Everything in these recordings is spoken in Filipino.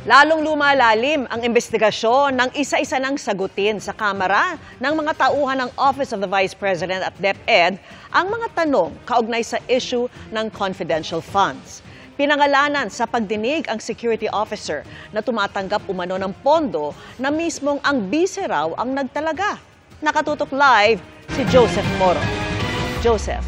Lalong lumalalim ang investigasyon ng isa-isa ng sagutin sa Kamara ng mga tauhan ng Office of the Vice President at DepEd ang mga tanong kaugnay sa issue ng confidential funds. Pinangalanan sa pagdinig ang security officer na tumatanggap umano ng pondo na mismong ang bise raw ang nagtalaga. Nakatutok live si Joseph Moro. Joseph.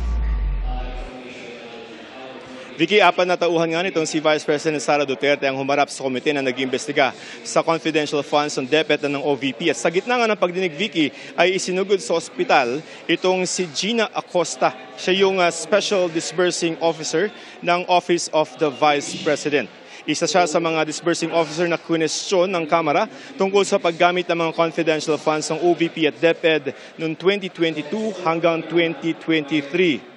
Vicky, apat na tauhan nga nitong si Vice President Sara Duterte ang humarap sa komite na nag-imbestiga sa confidential funds ng DepEd at ng OVP. At sa gitna nga ng pagdinig, Vicky, ay isinugod sa ospital itong si Gina Acosta. Siya yung Special Disbursing Officer ng Office of the Vice President. Isa siya sa mga disbursing officer na kwestiyon ng Kamara tungkol sa paggamit ng mga confidential funds ng OVP at DepEd noong 2022 hanggang 2023.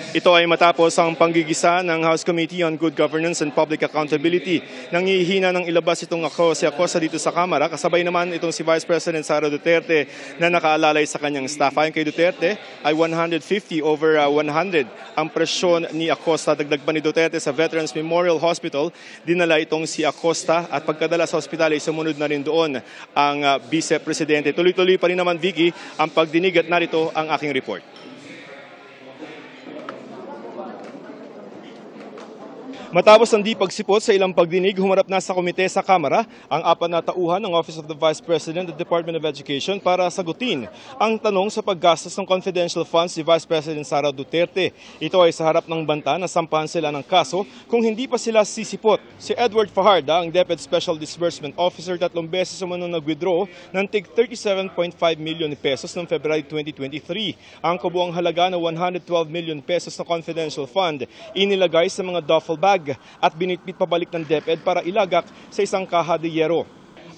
Ito ay matapos ang panggigisa ng House Committee on Good Governance and Public Accountability. Nangihina ng ilabas itong si Acosta dito sa Kamara. Kasabay naman itong si Vice President Sara Duterte na nakaalalay sa kanyang staff. Ayon kay Duterte ay 150 over 100 ang presyon ni Acosta. Dagdag pa ni Duterte sa Veterans Memorial Hospital. Dinala itong si Acosta at pagkadala sa ospital ay sumunod na rin doon ang Vice Presidente. Tuloy-tuloy pa rin naman, Vicky, ang pagdinig at narito ang aking report. Matapos ang di pagsipot sa ilang pagdinig, humarap na sa komite sa Kamara ang apat na tauhan ng Office of the Vice President at Department of Education para sagutin ang tanong sa paggastos ng confidential funds ni Vice President Sara Duterte. Ito ay sa harap ng banta na sampahan sila ng kaso kung hindi pa sila sisipot. Si Edward Fajarda, ang DepEd Special Disbursement Officer, 3 beses umano nag-withdraw ng tig 37.5 million pesos noong February 2023. Ang kabuang halaga na 112 million pesos na confidential fund inilagay sa mga duffel bag at binitbit pabalik ng DepEd para ilagak sa isang kaha de yero.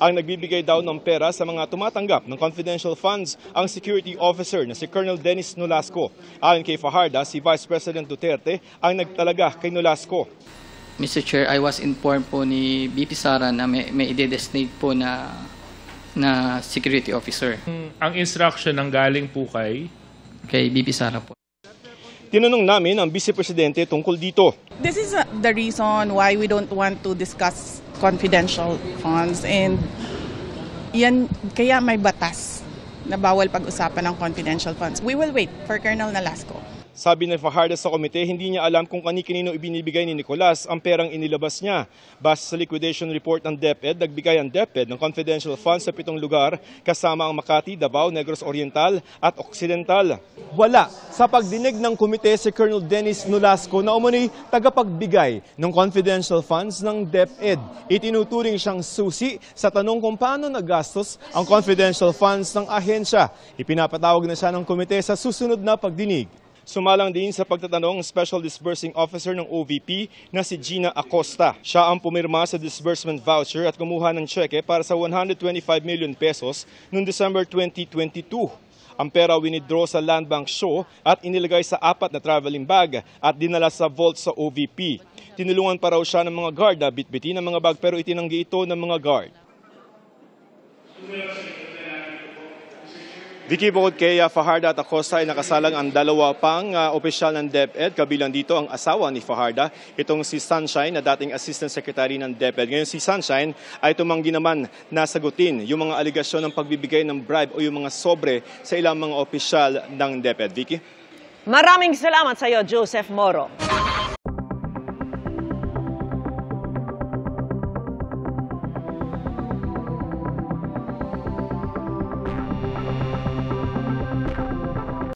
Ang nagbibigay daw ng pera sa mga tumatanggap ng confidential funds ang security officer na si Colonel Dennis Nolasco. Ayon kay Fajarda, si Vice President Duterte ang nagtalaga kay Nolasco. Mr. Chair, I was informed po ni BP Sara na may i-designate po na security officer. Ang instruction ng galing po kay BP Sara po. Tinanong namin ang Vice Presidente tungkol dito. This is the reason why we don't want to discuss confidential funds, and yan kaya may batas na bawal pag-usapan ng confidential funds. We will wait for Colonel Nolasco. Sabi ni Fajarda sa komite, hindi niya alam kung kani-kanino ibinibigay ni Nicolas ang perang inilabas niya. Base sa liquidation report ng DepEd, nagbigay ang DepEd ng confidential funds sa 7 lugar kasama ang Makati, Davao, Negros Oriental at Occidental. Wala sa pagdinig ng komite si Colonel Dennis Nolasco na umano'y tagapagbigay ng confidential funds ng DepEd. Itinuturing siyang susi sa tanong kung paano nagastos ang confidential funds ng ahensya. Ipinapatawag na siya ng komite sa susunod na pagdinig. Sumalang din sa pagtatanong ang Special Disbursing Officer ng OVP na si Gina Acosta. Siya ang pumirma sa disbursement voucher at kumuha ng cheque para sa 125 million pesos noong December 2022. Ang pera winidraw sa Land Bank Show at inilagay sa 4 na traveling bag at dinala sa vault sa OVP. Tinulungan pa raw siya ng mga guard na bitbitin ang mga bag pero itinanggi ito ng mga guard. Vicky, bukod kay Fajarda at Acosta ay nakasalang ang 2 pang opisyal ng DepEd. Kabilang dito ang asawa ni Fajarda, itong si Sunshine na dating Assistant Secretary ng DepEd. Ngayon si Sunshine ay tumanggi naman na sagutin yung mga aligasyon ng pagbibigay ng bribe o yung mga sobre sa ilang mga opisyal ng DepEd. Vicky? Maraming salamat sa iyo, Joseph Moro.